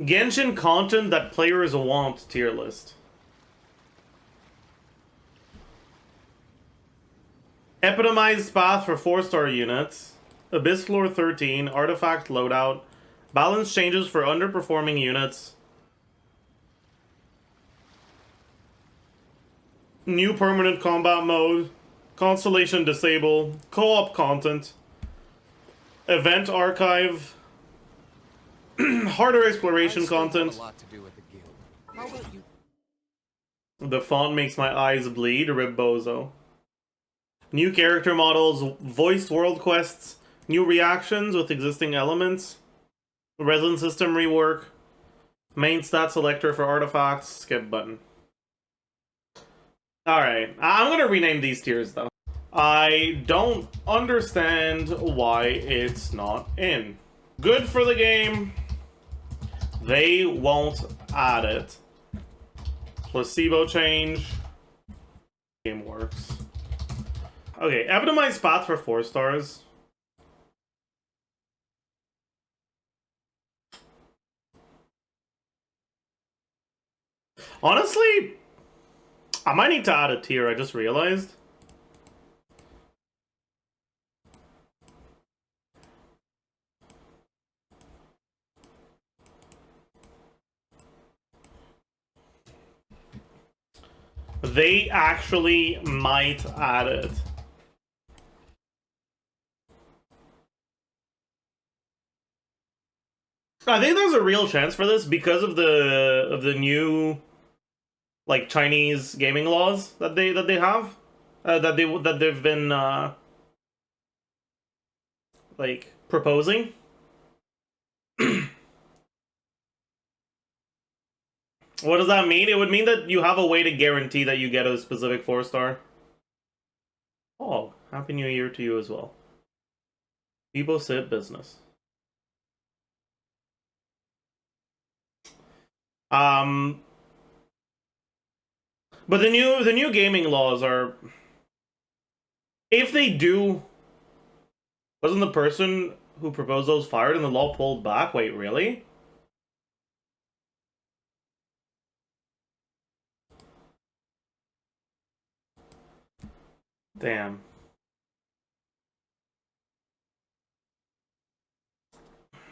Genshin content that players want tier list. Epitomized path for 4-star units. Abyss floor 13. Artifact loadout. Balance changes for underperforming units. New permanent combat mode. Constellation disable. Co-op content. Event archive. Harder exploration content. The font makes my eyes bleed. Ribbozo. New character models, voiced world quests, new reactions with existing elements, resin system rework, main stat selector for artifacts, skip button. Alright, I'm gonna rename these tiers though. I don't understand why it's not in. Good for the game. They won't add it. Placebo change. Game works. Okay, Epitomized path for 4 stars. Honestly, I might need to add a tier, I just realized. They actually might add it. I think there's a real chance for this because of the new like Chinese gaming laws that they have that they've been like proposing. What does that mean? It would mean that you have a way to guarantee that you get a specific 4-star. Oh, Happy New Year to you as well. People sit business. But the new gaming laws are, if they do, wasn't the person who proposed those fired and the law pulled back? Wait, really? Damn.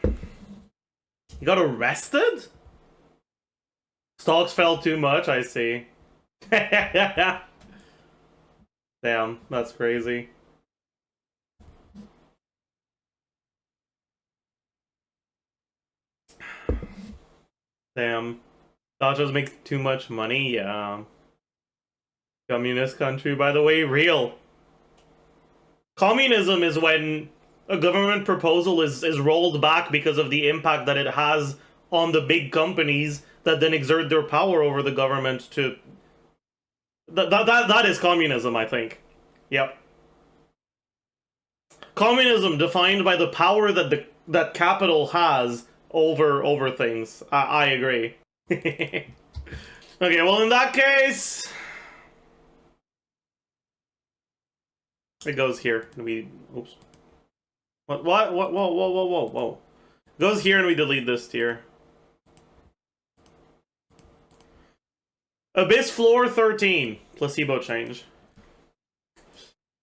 You got arrested? Stocks fell too much, I see. Damn, that's crazy. Damn. Dodgers make too much money? Yeah. Communist country, by the way, real. Communism is when a government proposal is rolled back because of the impact that it has on the big companies that then exert their power over the government to... That is communism, I think. Yep. Communism defined by the power that capital has over things. I agree. Okay, well in that case... It goes here, and we... Oops. What? Whoa. It goes here, and we delete this tier. Abyss floor 13. Placebo change.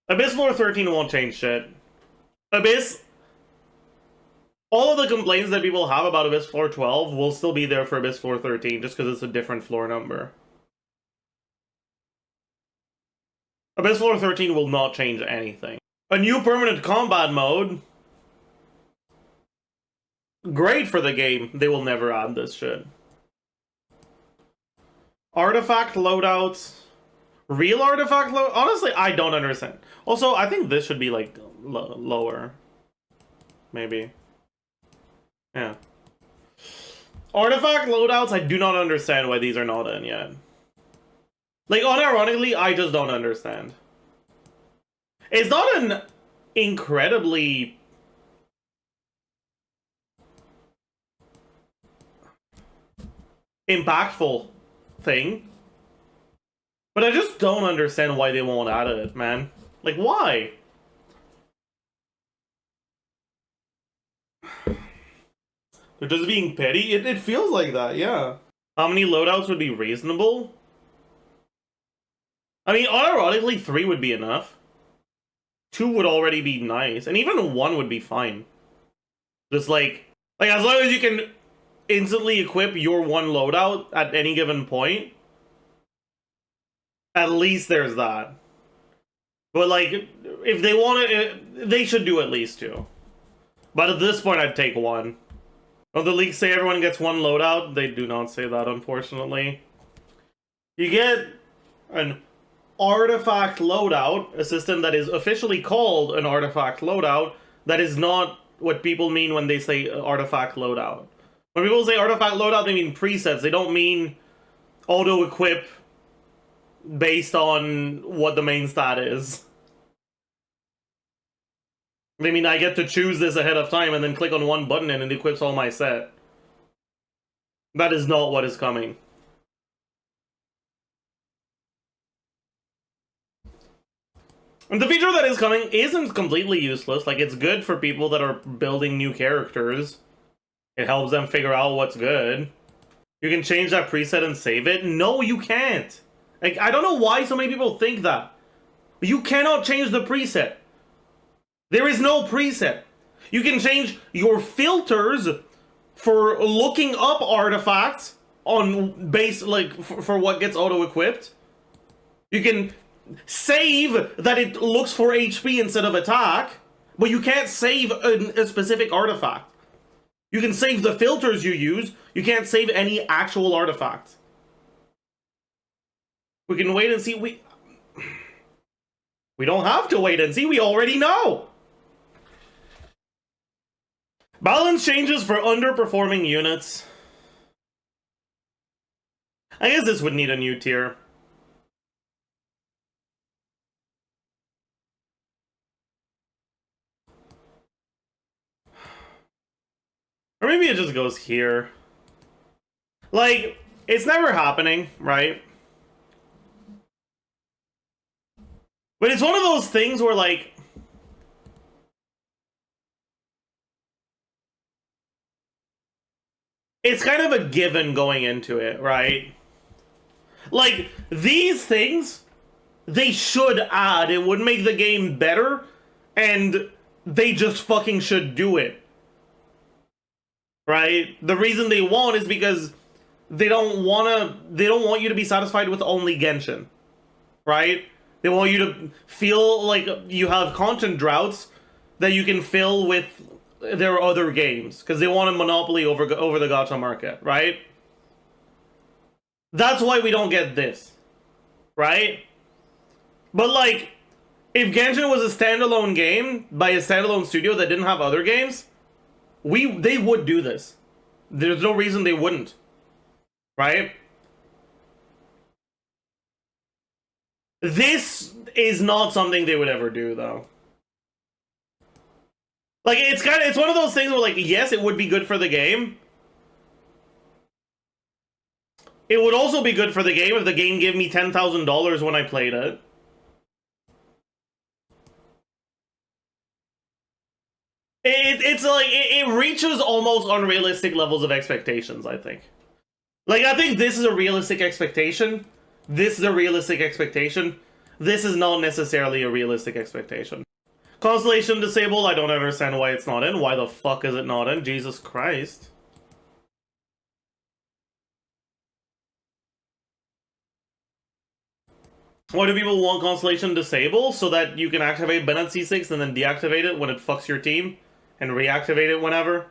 Abyss floor 13 won't change shit. Abyss... All of the complaints that people have about Abyss floor 12 will still be there for Abyss floor 13, just because it's a different floor number. Abyss floor 13 will not change anything. A new permanent combat mode. Great for the game. They will never add this shit. Artifact loadouts. Real artifact load? Honestly, I don't understand. Also, I think this should be like lower. Maybe. Yeah. Artifact loadouts, I do not understand why these are not in yet. Like, unironically, I just don't understand. It's not an incredibly... impactful thing. But I just don't understand why they won't add it, man. Like, why? They're just being petty? It feels like that, yeah. How many loadouts would be reasonable? I mean, unironically, 3 would be enough. 2 would already be nice. And even 1 would be fine. Just like as long as you can instantly equip your 1 loadout at any given point. At least there's that. But like, if they want it, they should do at least 2. But at this point, I'd take 1. Oh, the leaks say everyone gets 1 loadout. They do not say that, unfortunately. You get an artifact loadout, a system that is officially called an artifact loadout. That is not what people mean when they say artifact loadout. When people say artifact loadout, they mean presets. They don't mean auto-equip based on what the main stat is. They mean I get to choose this ahead of time and then click on 1 button and it equips all my set. That is not what is coming. And the feature that is coming isn't completely useless. Like, it's good for people that are building new characters. It helps them figure out what's good. You can change that preset and save it? No, you can't. Like, I don't know why so many people think that. You cannot change the preset. There is no preset. You can change your filters for looking up artifacts on base, like, for what gets auto-equipped. You can save that it looks for HP instead of attack, but you can't save a specific artifact. You can save the filters you use, you can't save any actual artifacts. We can wait and see. We don't have to wait and see, we already know! Balance changes for underperforming units. I guess this would need a new tier. Or maybe it just goes here. Like, it's never happening, right? But it's one of those things where, like, it's kind of a given going into it, right? Like, these things, they should add. It would make the game better, and they just fucking should do it. Right? The reason they won't is because they don't want you to be satisfied with only Genshin. Right? They want you to feel like you have content droughts that you can fill with their other games, because they want a monopoly over the gacha market, right? That's why we don't get this, right? But like, if Genshin was a standalone game by a standalone studio that didn't have other games, they would do this. There's no reason they wouldn't, right? This is not something they would ever do, though. Like, it's one of those things where, like, yes, it would be good for the game. It would also be good for the game if the game gave me $10,000 when I played it. It's like, it reaches almost unrealistic levels of expectations, I think. Like, I think this is a realistic expectation. This is a realistic expectation. This is not necessarily a realistic expectation. Constellation disabled, I don't understand why it's not in. Why the fuck is it not in? Jesus Christ. Why do people want Constellation disabled? So that you can activate Bennett C6 and then deactivate it when it fucks your team? And reactivate it whenever?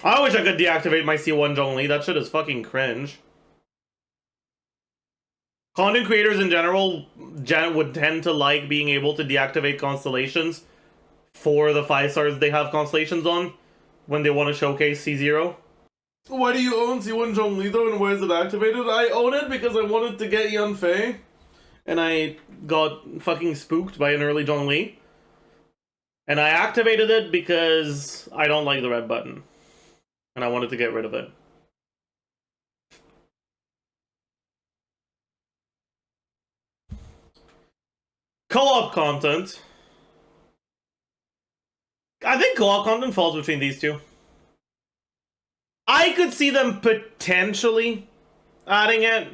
I wish I could deactivate my C1 Zhongli. That shit is fucking cringe. Content creators in general would tend to like being able to deactivate constellations for the 5 stars they have constellations on when they want to showcase C0. Why do you own C1 Zhongli though, and why is it activated? I own it because I wanted to get Yanfei, and I got fucking spooked by an early Zhongli. And I activated it because I don't like the red button. And I wanted to get rid of it. Co-op content. I think co-op content falls between these two. I could see them potentially adding it.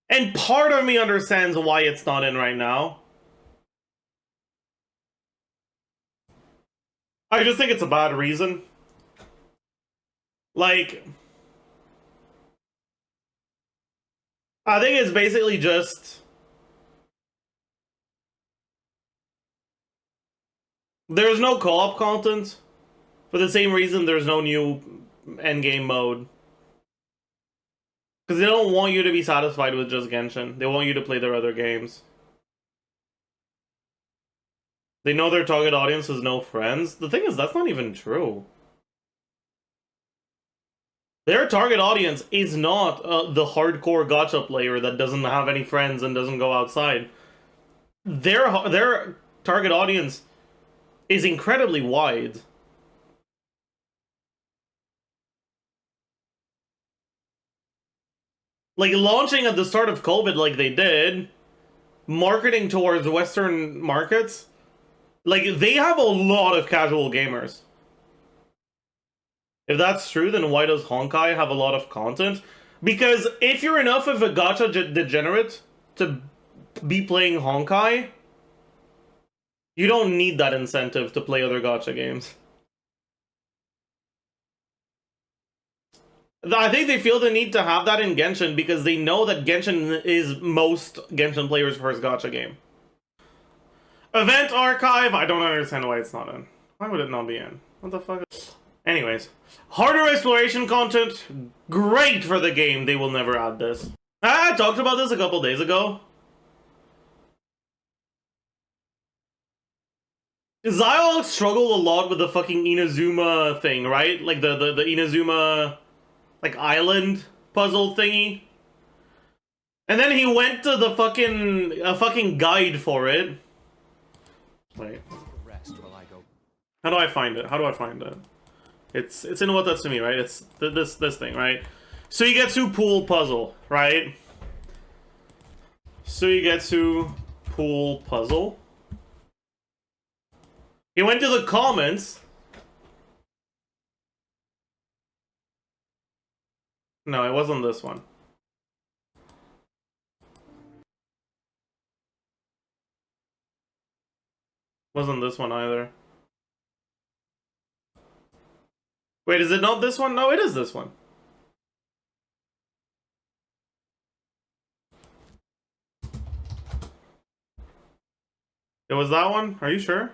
And part of me understands why it's not in right now. I just think it's a bad reason. Like, I think it's basically just... There's no co-op content. For the same reason there's no new endgame mode. Because they don't want you to be satisfied with just Genshin. They want you to play their other games. They know their target audience has no friends. The thing is, that's not even true. Their target audience is not the hardcore gacha player that doesn't have any friends and doesn't go outside. Their target audience is incredibly wide. Like, launching at the start of COVID like they did, marketing towards Western markets, like, they have a lot of casual gamers. If that's true, then why does Honkai have a lot of content? Because if you're enough of a gacha degenerate to be playing Honkai, you don't need that incentive to play other gacha games. I think they feel the need to have that in Genshin because they know that Genshin is most Genshin players' first gacha game. Event archive, I don't understand why it's not in. Why would it not be in? What the fuck? Anyways, harder exploration content, great for the game. They will never add this. I talked about this a couple days ago. Zajef struggled a lot with the fucking Inazuma thing, right? Like the Inazuma, like, island puzzle thingy. And then he went to the fucking guide for it. Wait. How do I find it? How do I find it? It's in What That's To Me, right? It's this thing, right? Suigetsu pool puzzle, right? Suigetsu pool puzzle. He went to the comments. No, it wasn't this one. Wasn't this one either. Wait, is it not this one? No, it is this one. It was that one? Are you sure?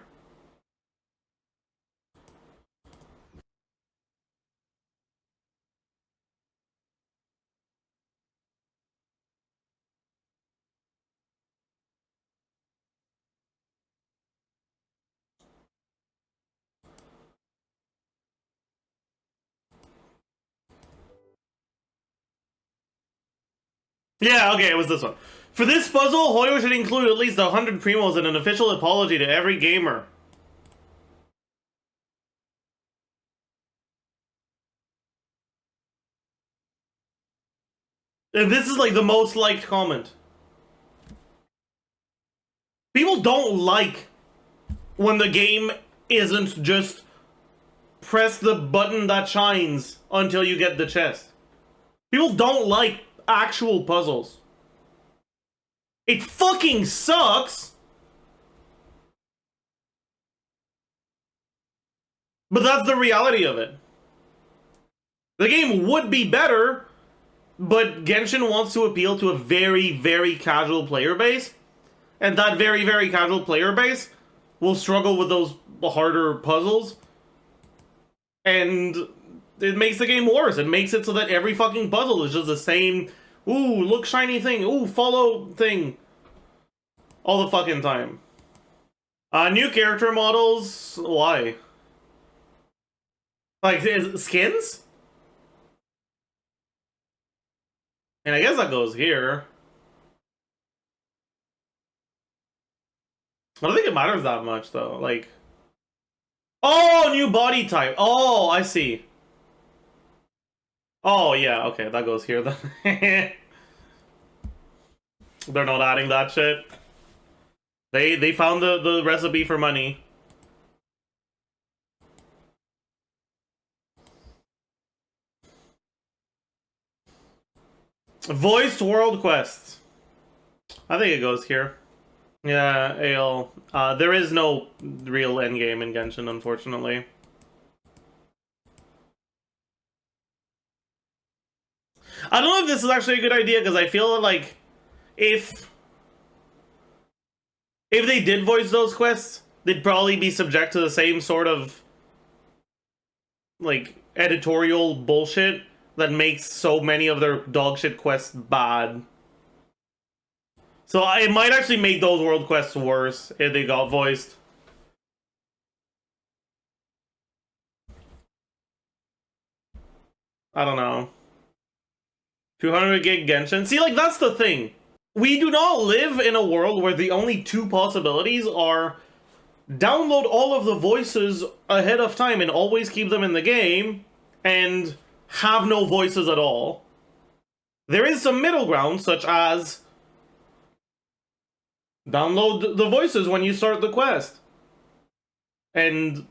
Yeah, okay, it was this one. For this puzzle, Hoyo should include at least 100 primos and an official apology to every gamer. And this is like the most liked comment. People don't like when the game isn't just press the button that shines until you get the chest. People don't like actual puzzles. It fucking sucks. But that's the reality of it. The game would be better, but Genshin wants to appeal to a very, very casual player base. And that very, very casual player base will struggle with those harder puzzles. And it makes the game worse. It makes it so that every fucking puzzle is just the same, ooh, look shiny thing, ooh, follow thing. All the fucking time. New character models, why? Like, skins? And I guess that goes here. I don't think it matters that much, though. Like... Oh, new body type. Oh, I see. Oh, yeah, okay, that goes here, then. They're not adding that shit. They found the recipe for money. Voiced world quests. I think it goes here. Yeah, AL. There is no real endgame in Genshin, unfortunately. I don't know if this is actually a good idea, because I feel like if they did voice those quests, they'd probably be subject to the same sort of like editorial bullshit that makes so many of their dogshit quests bad. So it might actually make those world quests worse if they got voiced. I don't know. 200 gig Genshin? See, like, that's the thing. We do not live in a world where the only two possibilities are download all of the voices ahead of time and always keep them in the game, and have no voices at all. There is some middle ground, such as download the voices when you start the quest, and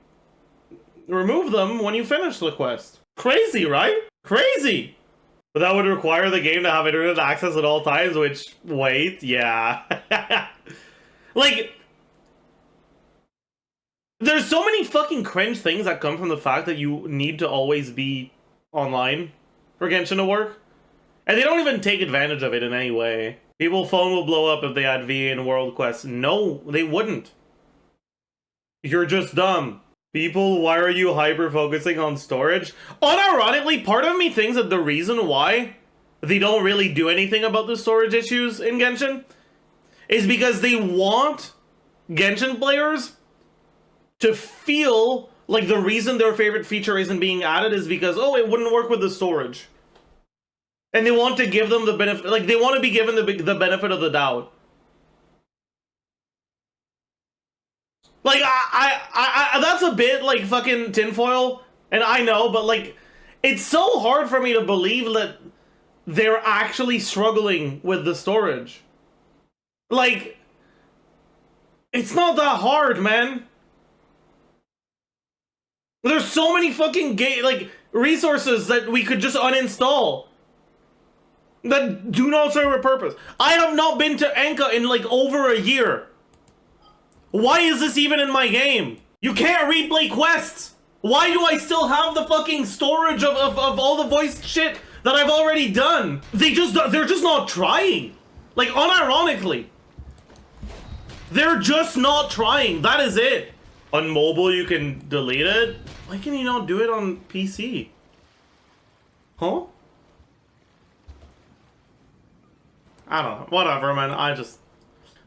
remove them when you finish the quest. Crazy, right? Crazy! But that would require the game to have internet access at all times, which, wait, yeah. Like, there's so many fucking cringe things that come from the fact that you need to always be online for Genshin to work. And they don't even take advantage of it in any way. People's phone will blow up if they had VA in World Quest. No, they wouldn't. You're just dumb. People, why are you hyper-focusing on storage? Unironically, part of me thinks that the reason why they don't really do anything about the storage issues in Genshin is because they want Genshin players to feel like the reason their favorite feature isn't being added is because, oh, it wouldn't work with the storage. And they want to give them the benefit, like, they want to be given the benefit of the doubt. Like, I that's a bit, like, fucking tinfoil, and I know, but, like, it's so hard for me to believe that they're actually struggling with the storage. Like, it's not that hard, man. There's so many fucking resources that we could just uninstall that do not serve a purpose. I have not been to Enka in like over a year. Why is this even in my game? You can't replay quests. Why do I still have the fucking storage of all the voiced shit that I've already done? They're just not trying. Like, unironically. They're just not trying. That is it. On mobile, you can delete it. Why can you not do it on PC? Huh? I don't know. Whatever, man.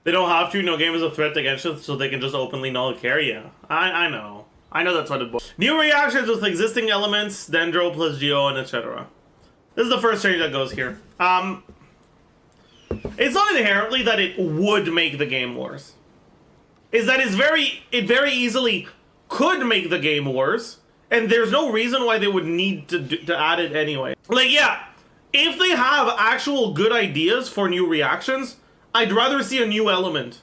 They don't have to. No game is a threat to Genshin, so they can just openly null carry you. I know. I know that's what it was. New reactions with existing elements, Dendro plus Geo, and etc. This is the first change that goes here. It's not inherently that it would make the game worse. Is that it very easily could make the game worse, and there's no reason why they would need to add it anyway. Like, yeah, if they have actual good ideas for new reactions, I'd rather see a new element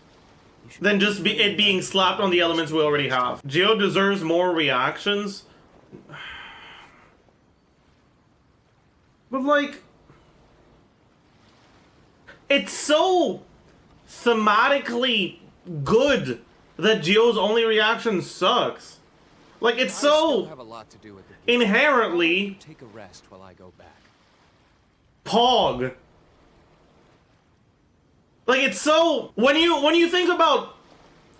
than just it being slapped on the elements we already have. Geo deserves more reactions. But, like, it's so thematically good that Geo's only reaction sucks. Like, it's so have a lot to do with it. inherently Take a rest while I go back. Pog. Like, it's so when you think about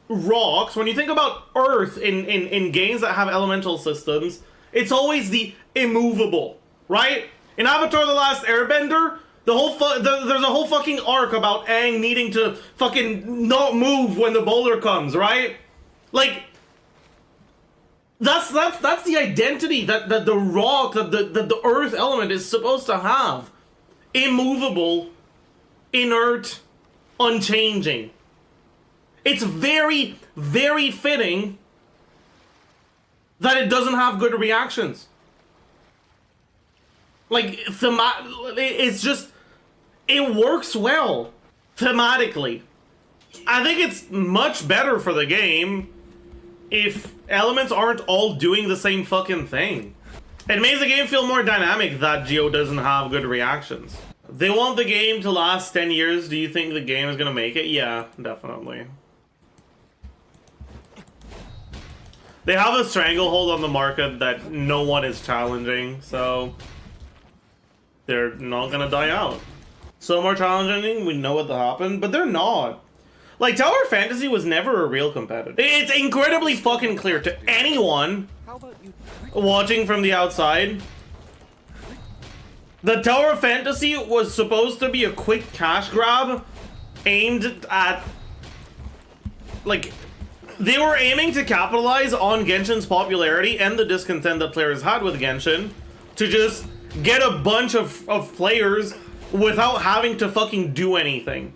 rocks, when you think about Earth in games that have elemental systems, it's always the immovable, right? In Avatar: The Last Airbender, there's a whole fucking arc about Aang needing to fucking not move when the boulder comes, right? Like, that's the identity that the rock, that the earth element is supposed to have. Immovable, inert, unchanging. It's very, very fitting that it doesn't have good reactions. Like, it's just, it works well thematically. I think it's much better for the game if elements aren't all doing the same fucking thing. It makes the game feel more dynamic that Geo doesn't have good reactions. They want the game to last 10 years. Do you think the game is gonna make it? Yeah, definitely. They have a stranglehold on the market that no one is challenging, so they're not gonna die out. So more challenging, we know what happened, but they're not. Like, Tower Fantasy was never a real competitor. It's incredibly fucking clear to anyone watching from the outside. The Tower Fantasy was supposed to be a quick cash grab aimed at, like, they were aiming to capitalize on Genshin's popularity and the discontent that players had with Genshin to just get a bunch of players without having to fucking do anything.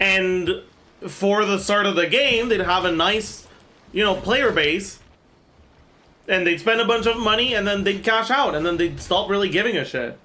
And for the start of the game, they'd have a nice, you know, player base, and they'd spend a bunch of money, and then they'd cash out, and then they'd stop really giving a shit.